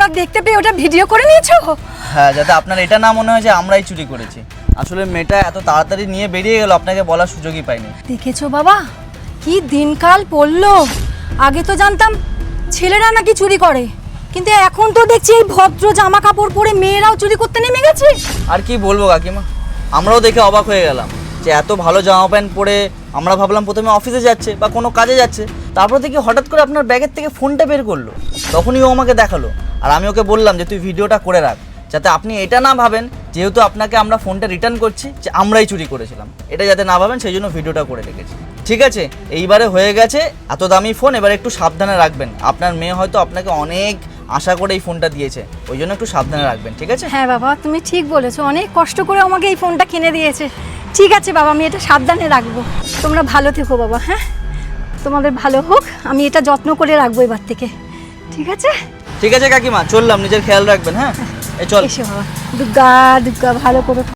লোক দেখতে পেয়ে ওটা ভিডিও করে নিয়েছো? হ্যাঁ, যাতে আপনার এটা না মনে হয় যে আমরাই চুরি করেছি। আসলে মেয়েটা এত তাড়াতাড়ি নিয়ে বেরিয়ে গেল, আপনাকে বলার সুযোগই পাইনি। দেখেছো বাবা, কি দিনকাল পড়লো। আগে তো জানতাম ছেলেরা নাকি চুরি করে, কিন্তু এখন তো দেখছি এই ভদ্র জামা কাপড় পরে মেয়েরাও চুরি করতে নেমে গেছে। আর কি বলবো কাকিমা, আমরাও দেখে অবাক হয়ে গেলাম যে এত ভালো জামা প্যান্ট পরে আমরা ভাবলাম প্রথমে অফিসে যাচ্ছে বা কোনো কাজে যাচ্ছে, তারপর দেখি হঠাৎ করে আপনার ব্যাগের থেকে ফোনটা বের করলো। তখনই ও আমাকে দেখালো, আর আমি ওকে বললাম যে তুই ভিডিওটা করে রাখ, যাতে আপনি এটা না ভাবেন যেহেতু আপনাকে আমরা ফোনটা রিটার্ন করছি যে আমরাই চুরি করেছিলাম, এটা যাতে না ভাবেন সেই জন্য ভিডিওটা করে রেখেছি। ঠিক আছে, এইবারে হয়ে গেছে, এত দামি ফোন এবারে একটু সাবধানে রাখবেন। আপনার মেয়ে হয়তো আপনাকে অনেক আশা করে এই ফোনটা দিয়েছে, ওই জন্য একটু সাবধানে রাখবেন, ঠিক আছে? হ্যাঁ বাবা, তুমি ঠিক বলেছো, অনেক কষ্ট করে আমাকে এই ফোনটা কিনে দিয়েছে। ঠিক আছে বাবা, আমি এটা সাবধানে রাখবো। তোমরা ভালো থেকো বাবা। হ্যাঁ, তোমাদের ভালো হোক, আমি এটা যত্ন করে রাখবো এবার থেকে। ঠিক আছে? ঠিক আছে কাকিমা, চললাম, নিজের খেয়াল রাখবেন। হ্যাঁ, এই চল। এসো বাবা, দুর্গা দুর্গা, ভালো করে